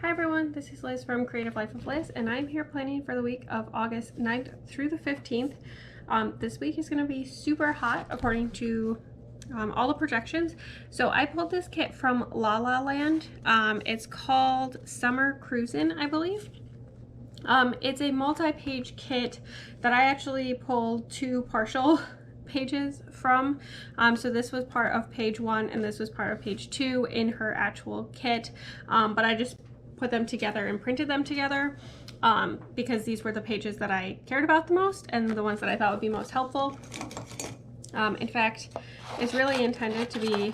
Hi everyone, this is Liz from Creative Life of Liz, and I'm here planning for the week of August 9th through the 15th. This week is going to be super hot according to all the projections. So I pulled this kit from Lahlaland. It's called Summer Cruisin', I believe. It's a multi-page kit that I actually pulled 2 partial pages from. So this was part of page 1 and this was part of page 2 in her actual kit, but I just put them together and printed them together because these were the pages that I cared about the most and the ones that I thought would be most helpful. In fact, it's really intended to be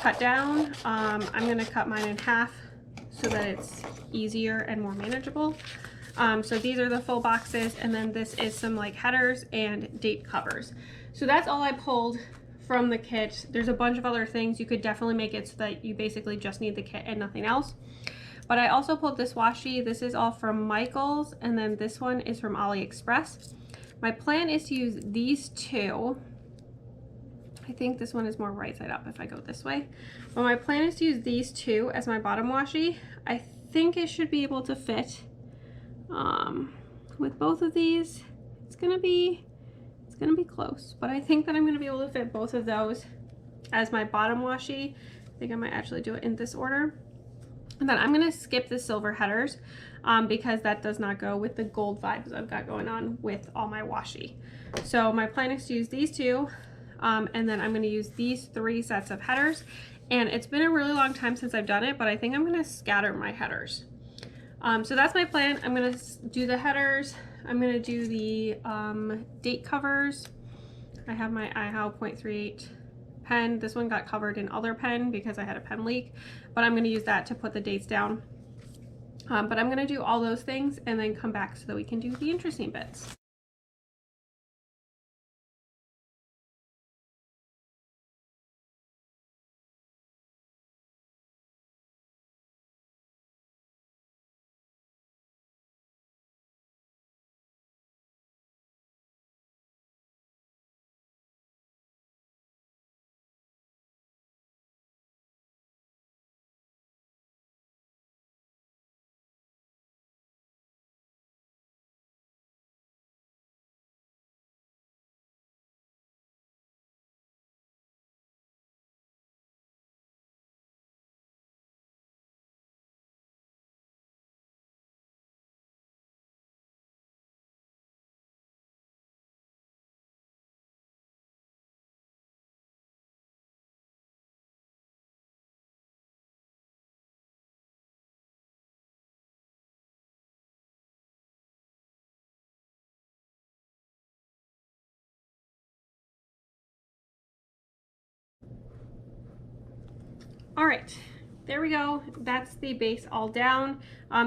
cut down. I'm going to cut mine in half so that it's easier and more manageable. So these are the full boxes, and then this is some like headers and date covers. So that's all I pulled from the kit. There's a bunch of other things. You could definitely make it so that you basically just need the kit and nothing else. But I also pulled this washi. This is all from Michaels, and then this one is from AliExpress. My plan is to use these 2. I think this one is more right side up if I go this way. But my plan is to use these 2 as my bottom washi. I think it should be able to fit with both of these. It's gonna be close, but I think that I'm gonna be able to fit both of those as my bottom washi. I think I might actually do it in this order. And then I'm gonna skip the silver headers because that does not go with the gold vibes I've got going on with all my washi. So my plan is to use these 2, and then I'm gonna use these 3 sets of headers. And it's been a really long time since I've done it, but I think I'm gonna scatter my headers. So that's my plan. I'm gonna do the headers. I'm gonna do the date covers. I have my iHow 0.38 pen. This one got covered in other pen because I had a pen leak, but I'm going to use that to put the dates down. But I'm going to do all those things and then come back so that we can do the interesting bits. All right, there we go. That's the base all down.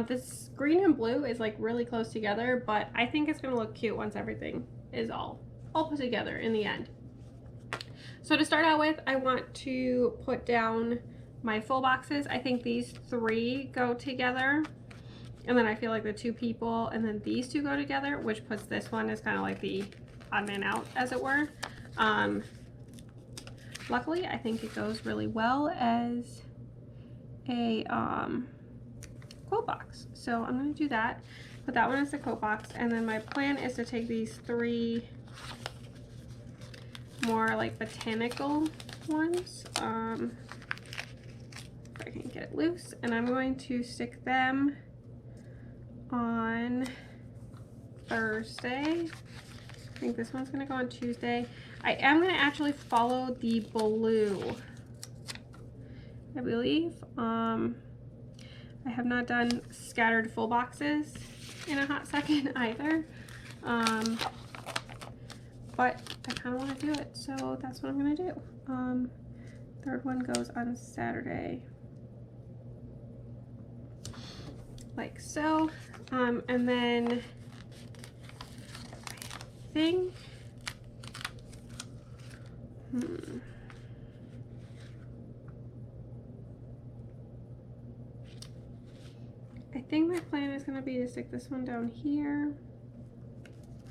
This green and blue is like really close together, but I think it's gonna look cute once everything is all put together in the end. So to start out with, I want to put down my full boxes. I think these 3 go together, and then I feel like the 2 people and then these 2 go together, which puts this one as kind of like the odd man out, as it were. Luckily, I think it goes really well as a quote box. So I'm going to do that. Put that one as the quote box. And then my plan is to take these 3 more like botanical ones. If I can get it loose. And I'm going to stick them on Thursday. I think this one's going to go on Tuesday. I am going to actually follow the blue, I believe. I have not done scattered full boxes in a hot second either. But I kind of want to do it, so that's what I'm going to do. Third one goes on Saturday. Like so. And then I think I think my plan is going to be to stick this one down here.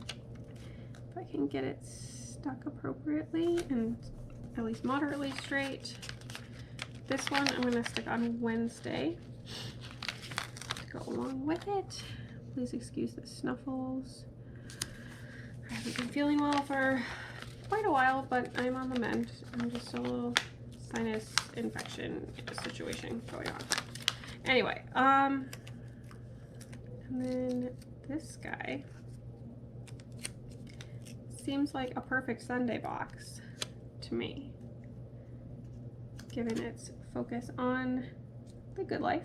If I can get it stuck appropriately and at least moderately straight. This one I'm going to stick on Wednesday. go along with it. Please excuse the snuffles. I haven't been feeling well for quite a while, but I'm on the mend. I'm just a little sinus infection situation going on. Anyway, and then this guy seems like a perfect Sunday box to me, given its focus on the good life.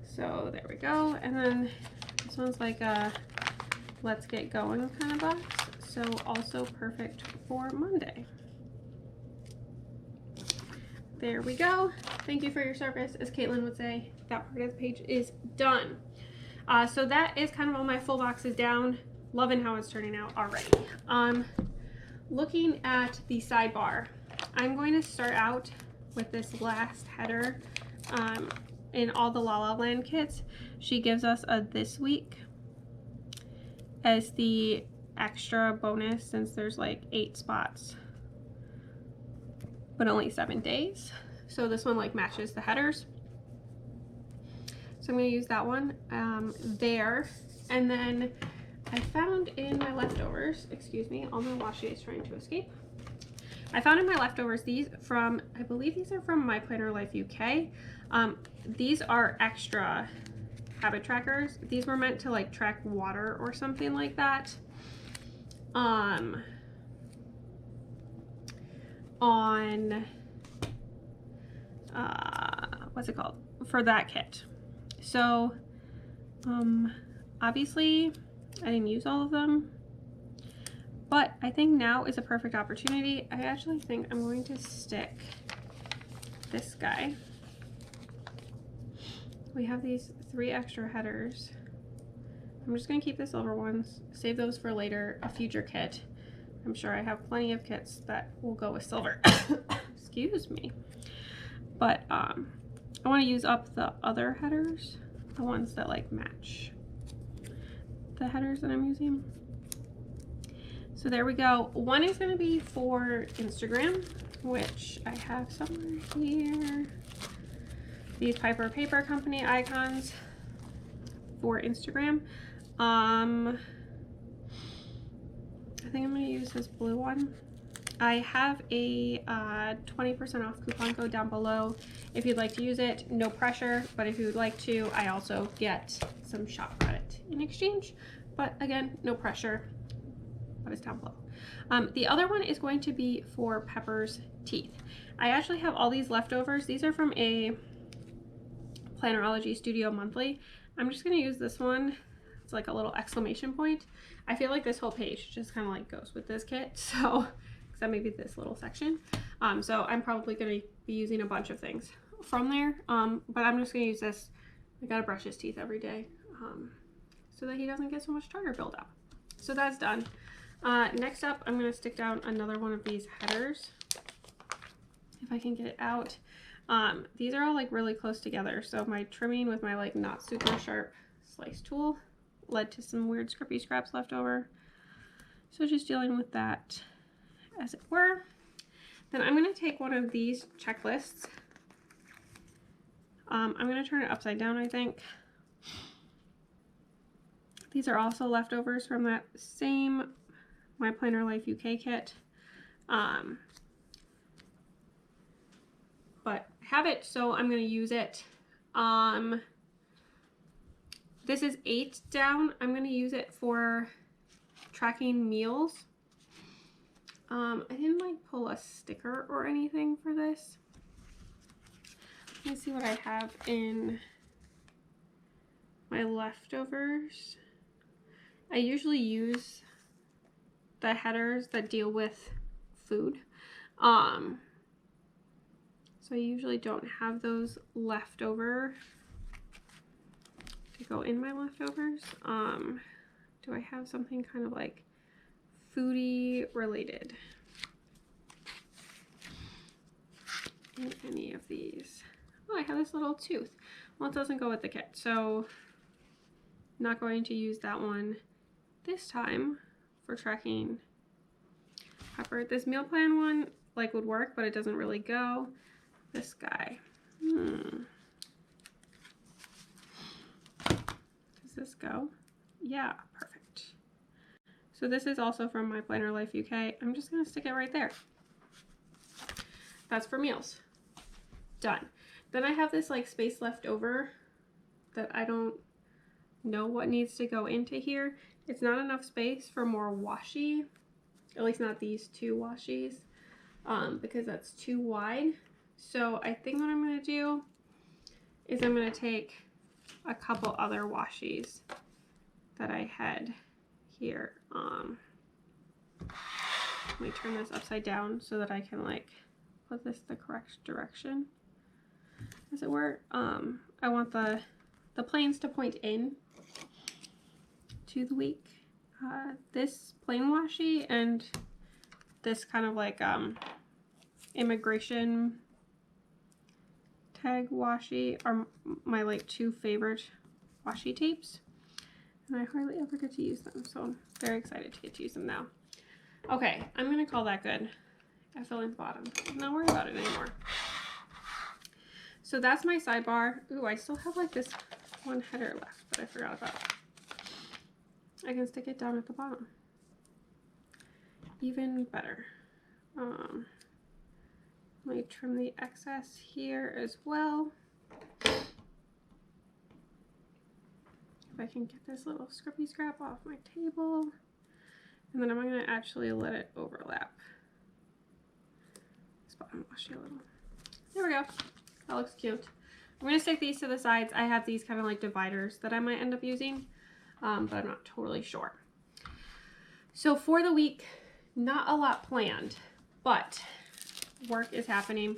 So there we go. And then this one's like a let's get going kind of box. So also perfect for Monday. There we go. Thank you for your service. As Caitlin would say, that part of the page is done. So that is kind of all my full boxes down. Loving how it's turning out already. Looking at the sidebar, I'm going to start out with this last header in all the Lahlaland kits. She gives us a this week as the extra bonus, since there's like 8 spots but only 7 days. So this one like matches the headers. So I'm going to use that one there. And then I found in my leftovers, excuse me, all my washi is trying to escape. I found in my leftovers these from, I believe these are from My Planner Life UK. These are extra habit trackers. These were meant to like track water or something like that. On what's it called, for that kit. So obviously I didn't use all of them, but I think now is a perfect opportunity. I actually think I'm going to stick this guy. We have these 3 extra headers. I'm just going to keep the silver ones, save those for later, a future kit. I'm sure I have plenty of kits that will go with silver. Excuse me. But I want to use up the other headers, the ones that like match the headers that I'm using. So there we go. One is going to be for Instagram, which I have somewhere here. These Piper Paper Company icons for Instagram. I think I'm going to use this blue one. I have a 20% off coupon code down below if you'd like to use it. No pressure, but if you would like to, I also get some shop credit in exchange. But again, no pressure, but it's down below. The other one is going to be for Pepper's teeth. I actually have all these leftovers. These are from a Plannerology Studio Monthly. I'm just going to use this one. It's like a little exclamation point. I feel like this whole page just kind of like goes with this kit, so except maybe this little section. So I'm probably going to be using a bunch of things from there, but I'm just going to use this. I gotta brush his teeth every day so that he doesn't get so much tartar buildup. So that's done. Next up, I'm going to stick down another one of these headers if I can get it out. These are all like really close together, so my trimming with my like not super sharp slice tool led to some weird scrappy scraps left over. So just dealing with that as it were. Then I'm going to take one of these checklists. I'm going to turn it upside down, I think. These are also leftovers from that same My Planner Life UK kit. But I have it, so I'm going to use it. This is 8 down. I'm going to use it for tracking meals. I didn't like pull a sticker or anything for this. Let me see what I have in my leftovers. I usually use the headers that deal with food. So I usually don't have those left over to go in my leftovers. Do I have something kind of like foodie related in any of these? Oh, I have this little tooth. Well, it doesn't go with the kit, so not going to use that one this time for tracking Pepper. This meal plan one like would work, but it doesn't really go. This guy. go. Yeah, perfect. So this is also from My Planner Life UK. I'm just gonna stick it right there. That's for meals. Done. Then I have this like space left over that I don't know what needs to go into here. It's not enough space for more washi, at least not these two washies, because that's too wide. So I think what I'm gonna do is I'm gonna take a couple other washies that I had here. Let me turn this upside down so that I can like put this the correct direction, as it were. I want the planes to point in to the week. This plain washi and this kind of like immigration tag washi are my like two favorite washi tapes, and I hardly ever get to use them, so I'm very excited to get to use them now. Okay, I'm gonna call that good. I fill in the bottom. I'm not worried about it anymore. So that's my sidebar. Ooh, I still have like this one header left, but I forgot about it. I can stick it down at the bottom. Even better. Let me trim the excess here as well. If I can get this little scrappy scrap off my table. And then I'm going to actually let it overlap this bottom washi a little. There we go. That looks cute. I'm going to stick these to the sides. I have these kind of like dividers that I might end up using, but I'm not totally sure. So for the week, not a lot planned, but work is happening.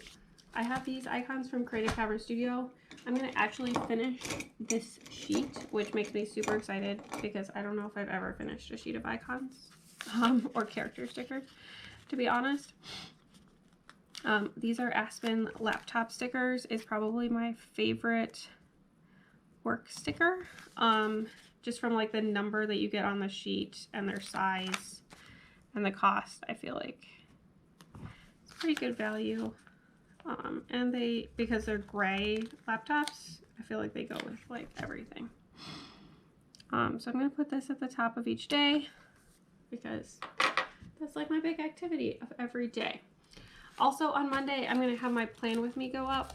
I have these icons from Creative Cavern Studio. I'm going to actually finish this sheet, which makes me super excited because I don't know if I've ever finished a sheet of icons or character stickers, to be honest. These are Aspen laptop stickers. It's probably my favorite work sticker, just from like the number that you get on the sheet and their size and the cost. I feel like it's pretty good value. And because they're gray laptops, I feel like they go with like everything. So I'm going to put this at the top of each day because that's like my big activity of every day. Also on Monday, I'm going to have my plan with me go up.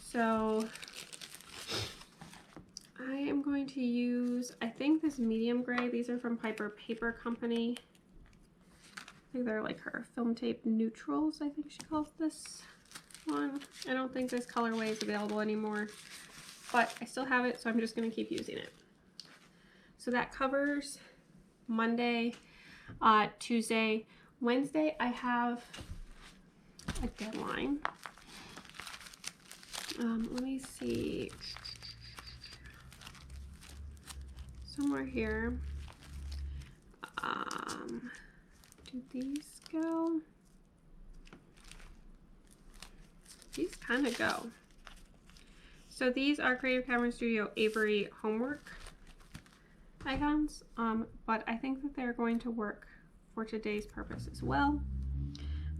So I am going to use, I think this medium gray. These are from Piper Paper Company. I think they're like her film tape neutrals, I think she calls this one. I don't think this colorway is available anymore, but I still have it, so I'm just going to keep using it. So that covers Monday, Tuesday. Wednesday, I have a deadline. Let me see. Somewhere here. Do these go? These kind of go. So these are Creative Cavern Studio Avery homework icons, but I think that they're going to work for today's purpose as well.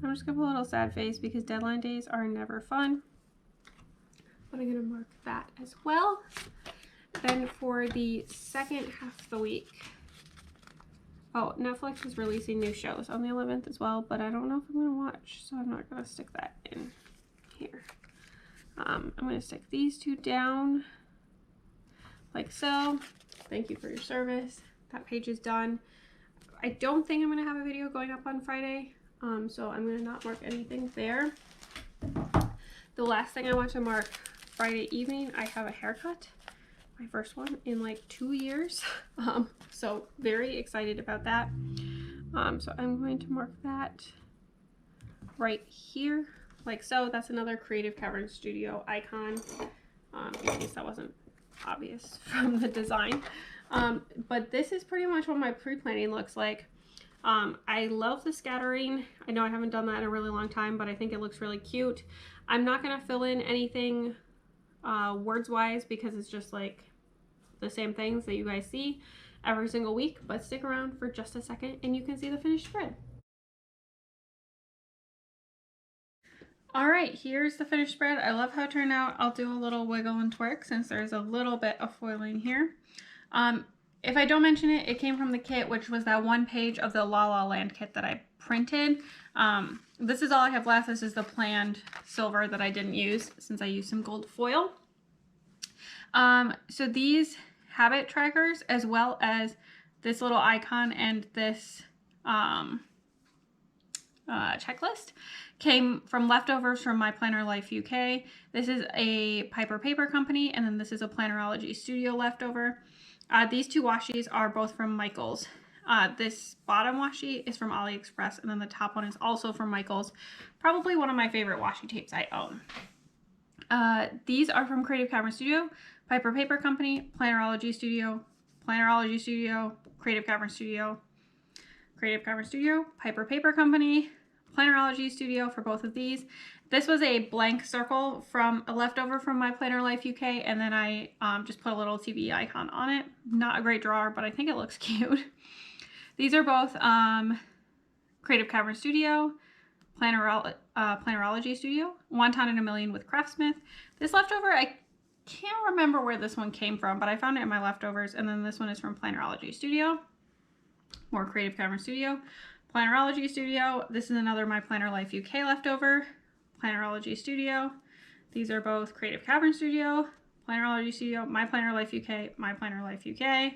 I'm just gonna put a little sad face because deadline days are never fun, but I'm gonna mark that as well. Then for the second half of the week, oh, Netflix is releasing new shows on the 11th as well, but I don't know if I'm gonna watch, so I'm not gonna stick that in here. I'm gonna stick these two down like so. Thank you for your service. That page is done. I don't think I'm gonna have a video going up on Friday, so I'm gonna not mark anything there. The last thing I want to mark, Friday evening, I have a haircut. My first one in like 2 years. So very excited about that. So I'm going to mark that right here, like so. That's another Creative Cavern Studio icon, in case that wasn't obvious from the design. But this is pretty much what my pre-planning looks like. I love the scattering. I know I haven't done that in a really long time, but I think it looks really cute. I'm not gonna fill in anything words wise because it's just like the same things that you guys see every single week, but stick around for just a second and you can see the finished spread. All right, here's the finished spread. I love how it turned out. I'll do a little wiggle and twerk since there's a little bit of foiling here. If I don't mention it, it came from the kit, which was that one page of the Lahlaland kit that I printed. This is all I have left. This is the planned silver that I didn't use since I used some gold foil. So these habit trackers, as well as this little icon and this checklist, came from leftovers from My Planner Life UK. This is a Piper Paper Company, and then this is a Plannerology Studio leftover. These two washi are both from Michaels. This bottom washi is from AliExpress, and then the top one is also from Michaels. Probably one of my favorite washi tapes I own. These are from Creative Camera Studio, Piper Paper Company, Plannerology Studio, Creative Camera Studio, Piper Paper Company, Plannerology Studio for both of these. This was a blank circle from a leftover from My Planner Life UK, and then I just put a little TV icon on it. Not a great drawer, but I think it looks cute. These are both Creative Camera Studio, Plannerology Studio, Wonton in a Million with Craftsmith. This leftover, I can't remember where this one came from, but I found it in my leftovers, and then this one is from Plannerology Studio. More Creative Camera Studio, Plannerology Studio. This is another My Planner Life UK leftover, Plannerology Studio. These are both Creative Cavern Studio, Plannerology Studio, My Planner Life UK, My Planner Life UK,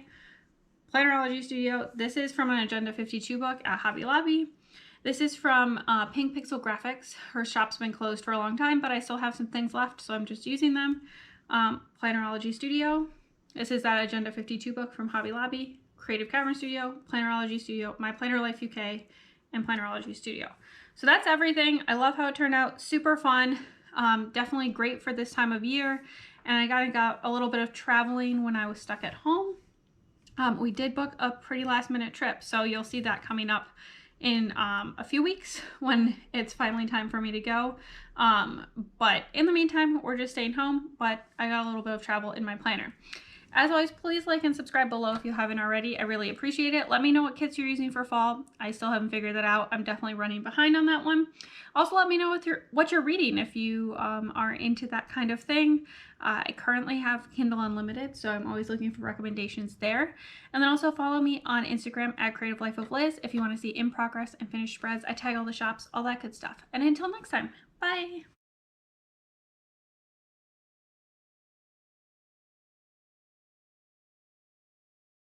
Plannerology Studio. This is from an Agenda 52 book at Hobby Lobby. This is from Pink Pixel Graphics. Her shop's been closed for a long time, but I still have some things left, so I'm just using them. Plannerology Studio. This is that Agenda 52 book from Hobby Lobby. Creative Cavern Studio, Plannerology Studio, My Planner Life UK, and Plannerology Studio. So that's everything. I love how it turned out. Super fun. Definitely great for this time of year. And I got a little bit of traveling when I was stuck at home. We did book a pretty last minute trip, so you'll see that coming up in a few weeks when it's finally time for me to go. But in the meantime, we're just staying home, but I got a little bit of travel in my planner. As always, please like and subscribe below if you haven't already. I really appreciate it. Let me know what kits you're using for fall. I still haven't figured that out. I'm definitely running behind on that one. Also, let me know what you're reading if you are into that kind of thing. I currently have Kindle Unlimited, so I'm always looking for recommendations there. And then also follow me on Instagram at Creative Life of Liz if you want to see in progress and finished spreads. I tag all the shops, all that good stuff. And until next time, bye!